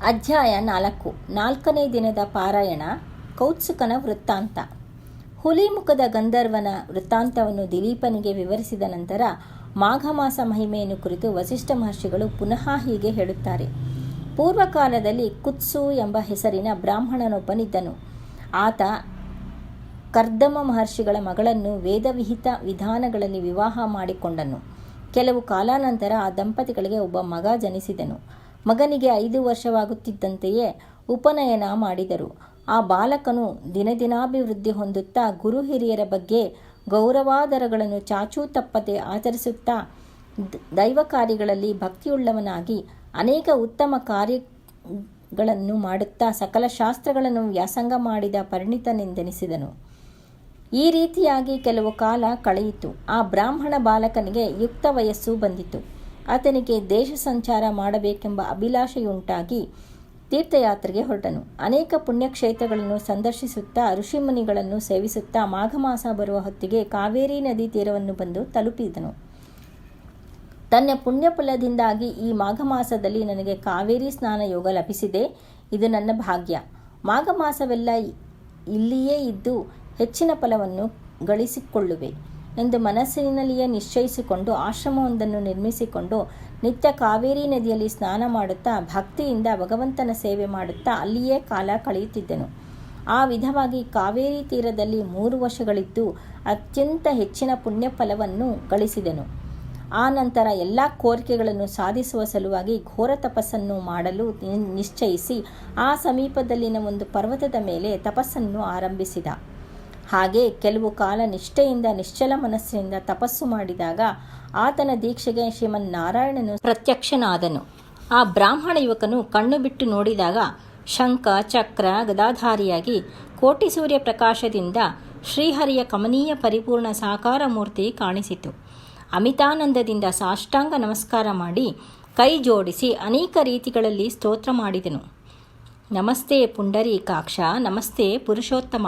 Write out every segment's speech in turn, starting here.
ಅಧ್ಯಾಯ 4. 4ನೇ ದಿನದ ಪಾರಾಯಣ. ಕೌತ್ಸುಕನ ವೃತ್ತಾಂತ. ಹುಲಿಮುಖದ ಗಂಧರ್ವನ ವೃತ್ತಾಂತವನ್ನು ದಿಲೀಪನಿಗೆ ವಿವರಿಸಿದ ನಂತರ ಮಾಘಮಾಸ ಮಹಿಮೆಯನ್ನು ಕುರಿತು ವಸಿಷ್ಠ ಮಹರ್ಷಿಗಳು ಪುನಃ ಹೀಗೆ ಹೇಳುತ್ತಾರೆ. ಪೂರ್ವಕಾಲದಲ್ಲಿ ಕುತ್ಸು ಎಂಬ ಹೆಸರಿನ ಬ್ರಾಹ್ಮಣನೊಬ್ಬನಿದ್ದನು. ಆತ ಕರ್ದಮ ಮಹರ್ಷಿಗಳ ಮಗಳನ್ನು ವೇದವಿಹಿತ ವಿಧಾನಗಳಲ್ಲಿ ವಿವಾಹ ಮಾಡಿಕೊಂಡನು. ಕೆಲವು ಕಾಲಾನಂತರ ಆ ದಂಪತಿಗಳಿಗೆ ಒಬ್ಬ ಮಗ ಜನಿಸಿದನು. ಮಗನಿಗೆ 5 ವರ್ಷವಾಗುತ್ತಿದ್ದಂತೆಯೇ ಉಪನಯನ ಮಾಡಿದರು. ಆ ಬಾಲಕನು ದಿನದಿನಾಭಿವೃದ್ಧಿ ಹೊಂದುತ್ತಾ ಗುರು ಹಿರಿಯರ ಬಗ್ಗೆ ಗೌರವಾದರಗಳನ್ನು ಚಾಚೂ ತಪ್ಪದೆ ಆಚರಿಸುತ್ತಾ ದೈವ ಕಾರ್ಯಗಳಲ್ಲಿ ಭಕ್ತಿಯುಳ್ಳವನಾಗಿ ಅನೇಕ ಉತ್ತಮ ಕಾರ್ಯಗಳನ್ನು ಮಾಡುತ್ತಾ ಸಕಲ ಶಾಸ್ತ್ರಗಳನ್ನು ವ್ಯಾಸಂಗ ಮಾಡಿದ ಪರಿಣಿತನೆಂದೆನಿಸಿದನು. ಈ ರೀತಿಯಾಗಿ ಕೆಲವು ಕಾಲ ಕಳೆಯಿತು. ಆ ಬ್ರಾಹ್ಮಣ ಬಾಲಕನಿಗೆ ಯುಕ್ತ ವಯಸ್ಸು ಬಂದಿತು. ಆತನಿಗೆ ದೇಶ ಸಂಚಾರ ಮಾಡಬೇಕೆಂಬ ಅಭಿಲಾಷೆಯುಂಟಾಗಿ ತೀರ್ಥಯಾತ್ರೆಗೆ ಹೊರಟನು. ಅನೇಕ ಪುಣ್ಯಕ್ಷೇತ್ರಗಳನ್ನು ಸಂದರ್ಶಿಸುತ್ತಾ ಋಷಿಮುನಿಗಳನ್ನು ಸೇವಿಸುತ್ತಾ ಮಾಘಮಾಸ ಬರುವ ಹೊತ್ತಿಗೆ ಕಾವೇರಿ ನದಿ ತೀರವನ್ನು ಬಂದು ತಲುಪಿದನು. ತನ್ನ ಪುಣ್ಯಫಲದಿಂದಾಗಿ ಈ ಮಾಘಮಾಸದಲ್ಲಿ ನನಗೆ ಕಾವೇರಿ ಸ್ನಾನ ಯೋಗ ಲಭಿಸಿದೆ. ಇದು ನನ್ನ ಭಾಗ್ಯ. ಮಾಘಮಾಸವೆಲ್ಲ ಇಲ್ಲಿಯೇ ಇದ್ದು ಹೆಚ್ಚಿನ ಫಲವನ್ನು ಗಳಿಸಿಕೊಳ್ಳುವೆ ಎಂದು ಮನಸ್ಸಿನಲ್ಲಿಯೇ ನಿಶ್ಚಯಿಸಿಕೊಂಡು ಆಶ್ರಮವೊಂದನ್ನು ನಿರ್ಮಿಸಿಕೊಂಡು ನಿತ್ಯ ಕಾವೇರಿ ನದಿಯಲ್ಲಿ ಸ್ನಾನ ಮಾಡುತ್ತಾ ಭಕ್ತಿಯಿಂದ ಭಗವಂತನ ಸೇವೆ ಮಾಡುತ್ತಾ ಅಲ್ಲಿಯೇ ಕಾಲ ಕಳೆಯುತ್ತಿದ್ದನು. ಆ ವಿಧವಾಗಿ ಕಾವೇರಿ ತೀರದಲ್ಲಿ 3 ವರ್ಷಗಳಿದ್ದು ಅತ್ಯಂತ ಹೆಚ್ಚಿನ ಪುಣ್ಯಫಲವನ್ನು ಗಳಿಸಿದನು. ಆ ನಂತರ ಎಲ್ಲ ಕೋರಿಕೆಗಳನ್ನು ಸಾಧಿಸುವ ಸಲುವಾಗಿ ಘೋರ ತಪಸ್ಸನ್ನು ಮಾಡಲು ನಿಶ್ಚಯಿಸಿ ಆ ಸಮೀಪದಲ್ಲಿನ ಒಂದು ಪರ್ವತದ ಮೇಲೆ ತಪಸ್ಸನ್ನು ಆರಂಭಿಸಿದ. ಹಾಗೆ ಕೆಲವು ಕಾಲ ನಿಷ್ಠೆಯಿಂದ ನಿಶ್ಚಲ ಮನಸ್ಸಿನಿಂದ ತಪಸ್ಸು ಮಾಡಿದಾಗ ಆತನ ದೀಕ್ಷೆಗೆ ಶ್ರೀಮನ್ನಾರಾಯಣನು ಪ್ರತ್ಯಕ್ಷನಾದನು. ಆ ಬ್ರಾಹ್ಮಣ ಯುವಕನು ಕಣ್ಣು ಬಿಟ್ಟು ನೋಡಿದಾಗ ಶಂಖ ಚಕ್ರ ಗದಾಧಾರಿಯಾಗಿ ಕೋಟಿ ಸೂರ್ಯ ಪ್ರಕಾಶದಿಂದ ಶ್ರೀಹರಿಯ ಕಮನೀಯ ಪರಿಪೂರ್ಣ ಸಾಕಾರ ಮೂರ್ತಿ ಕಾಣಿಸಿತು. ಅಮಿತಾನಂದದಿಂದ ಸಾಷ್ಟಾಂಗ ನಮಸ್ಕಾರ ಮಾಡಿ ಕೈ ಜೋಡಿಸಿ ಅನೇಕ ರೀತಿಗಳಲ್ಲಿ ಸ್ತೋತ್ರ ಮಾಡಿದನು. ನಮಸ್ತೆ ಪುಂಡರೀಕಾಕ್ಷ, ನಮಸ್ತೆ ಪುರುಷೋತ್ತಮ,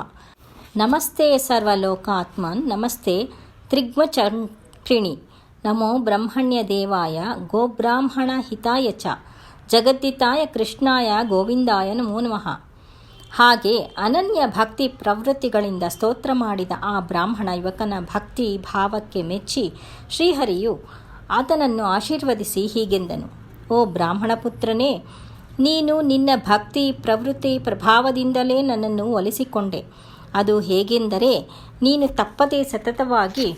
ನಮಸ್ತೆ ಸರ್ವಲೋಕಾತ್ಮನ್, ನಮಸ್ತೆ ತ್ರಿಗ್ಮಚಕ್ರಿಣಿ, ನಮೋ ಬ್ರಹ್ಮಣ್ಯ ದೇವಾಯ ಗೋಬ್ರಾಹ್ಮಣ ಹಿತಾಯ ಚ ಜಗದ್ದಿತಾಯ ಕೃಷ್ಣಾಯ ಗೋವಿಂದಾಯ ನಮೋ ನಮಃ. ಹಾಗೆ ಅನನ್ಯ ಭಕ್ತಿ ಪ್ರವೃತ್ತಿಗಳಿಂದ ಸ್ತೋತ್ರ ಮಾಡಿದ ಆ ಬ್ರಾಹ್ಮಣ ಯುವಕನ ಭಕ್ತಿ ಭಾವಕ್ಕೆ ಮೆಚ್ಚಿ ಶ್ರೀಹರಿಯು ಆತನನ್ನು ಆಶೀರ್ವದಿಸಿ ಹೀಗೆಂದನು. ಓ ಬ್ರಾಹ್ಮಣ ಪುತ್ರನೇ, ನೀನು ನಿನ್ನ ಭಕ್ತಿ ಪ್ರವೃತ್ತಿ ಪ್ರಭಾವದಿಂದಲೇ ನನ್ನನ್ನು ಒಲಿಸಿಕೊಂಡೆ. ಅದು ಹೇಗೆಂದರೆ, ನೀನು ತಪ್ಪದೇ ಸತತವಾಗಿ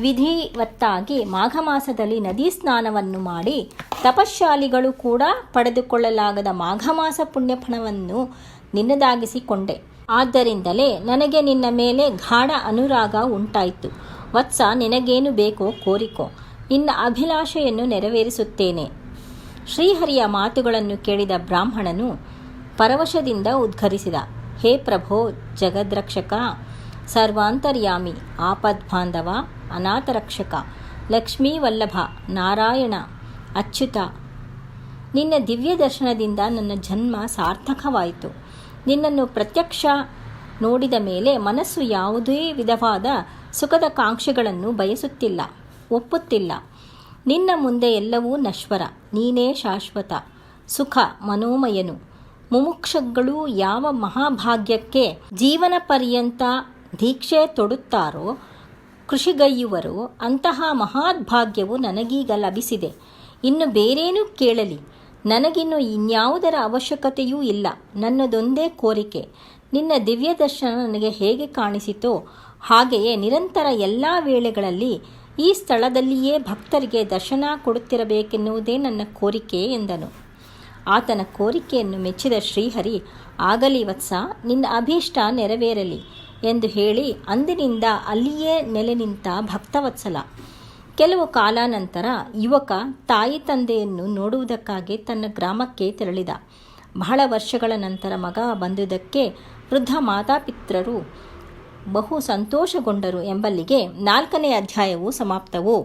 ವಿಧಿವತ್ತಾಗಿ ಮಾಘಮಾಸದಲ್ಲಿ ನದಿ ಸ್ನಾನವನ್ನು ಮಾಡಿ ತಪಶ್ಶಾಲಿಗಳು ಕೂಡ ಪಡೆದುಕೊಳ್ಳಲಾಗದ ಮಾಘಮಾಸ ಪುಣ್ಯಫಲವನ್ನು ನಿನ್ನದಾಗಿಸಿಕೊಂಡೆ. ಆದ್ದರಿಂದಲೇ ನನಗೆ ನಿನ್ನ ಮೇಲೆ ಗಾಢ ಅನುರಾಗ ಉಂಟಾಯಿತು. ವತ್ಸ, ನಿನಗೇನು ಬೇಕೋ ಕೋರಿಕೋ, ನಿನ್ನ ಅಭಿಲಾಷೆಯನ್ನು ನೆರವೇರಿಸುತ್ತೇನೆ. ಶ್ರೀಹರಿಯ ಮಾತುಗಳನ್ನು ಕೇಳಿದ ಬ್ರಾಹ್ಮಣನು ಪರವಶದಿಂದ ಉದ್ಘರಿಸಿದ. ಹೇ ಪ್ರಭೋ, ಜಗದ್ರಕ್ಷಕ, ಸರ್ವಾಂತರ್ಯಾಮಿ, ಆಪದ್ಬಾಂಧವ, ಅನಾಥರಕ್ಷಕ, ಲಕ್ಷ್ಮೀವಲ್ಲಭ, ನಾರಾಯಣ, ಅಚ್ಯುತ, ನಿನ್ನ ದಿವ್ಯ ದರ್ಶನದಿಂದ ನನ್ನ ಜನ್ಮ ಸಾರ್ಥಕವಾಯಿತು. ನಿನ್ನನ್ನು ಪ್ರತ್ಯಕ್ಷ ನೋಡಿದ ಮೇಲೆ ಮನಸ್ಸು ಯಾವುದೇ ವಿಧವಾದ ಸುಖದ ಕಾಂಕ್ಷೆಗಳನ್ನು ಬಯಸುತ್ತಿಲ್ಲ, ಒಪ್ಪುತ್ತಿಲ್ಲ. ನಿನ್ನ ಮುಂದೆ ಎಲ್ಲವೂ ನಶ್ವರ, ನೀನೇ ಶಾಶ್ವತ ಸುಖ ಮನೋಮಯನು. ಮುಮುಕ್ಷಗಳು ಯಾವ ಮಹಾಭಾಗ್ಯಕ್ಕೆ ಜೀವನ ಪರ್ಯಂತ ದೀಕ್ಷೆ ತೊಡುತ್ತಾರೋ, ಕೃಷಿಗೈಯುವರೋ ಅಂತಹ ಮಹಾದ್ಭಾಗ್ಯವು ನನಗೀಗ ಲಭಿಸಿದೆ. ಇನ್ನು ಬೇರೇನೂ ಕೇಳಲಿ, ನನಗಿನ್ನು ಇನ್ಯಾವುದರ ಅವಶ್ಯಕತೆಯೂ ಇಲ್ಲ. ನನ್ನದೊಂದೇ ಕೋರಿಕೆ, ನಿನ್ನ ದಿವ್ಯ ದರ್ಶನ ನನಗೆ ಹೇಗೆ ಕಾಣಿಸಿತೋ ಹಾಗೆಯೇ ನಿರಂತರ ಎಲ್ಲ ವೇಳೆಗಳಲ್ಲಿ ಈ ಸ್ಥಳದಲ್ಲಿಯೇ ಭಕ್ತರಿಗೆ ದರ್ಶನ ಕೊಡುತ್ತಿರಬೇಕೆನ್ನುವುದೇ ನನ್ನ ಕೋರಿಕೆ ಎಂದನು. ಆತನ ಕೋರಿಕೆಯನ್ನು ಮೆಚ್ಚಿದ ಶ್ರೀಹರಿ, ಆಗಲಿ ವತ್ಸ, ನಿನ್ನ ಅಭೀಷ್ಟ ನೆರವೇರಲಿ ಎಂದು ಹೇಳಿ ಅಂದಿನಿಂದ ಅಲ್ಲಿಯೇ ನೆಲೆ ನಿಂತ ಭಕ್ತವತ್ಸಲ. ಕೆಲವು ಕಾಲಾನಂತರ ಯುವಕ ತಾಯಿ ತಂದೆಯನ್ನು ನೋಡುವುದಕ್ಕಾಗಿ ತನ್ನ ಗ್ರಾಮಕ್ಕೆ ತೆರಳಿದ. ಬಹಳ ವರ್ಷಗಳ ನಂತರ ಮಗ ಬಂದುದಕ್ಕೆ ವೃದ್ಧ ಮಾತಾಪಿತೃರು ಬಹು ಸಂತೋಷಗೊಂಡರು ಎಂಬಲ್ಲಿಗೆ 4ನೇ ಅಧ್ಯಾಯವು ಸಮಾಪ್ತವು.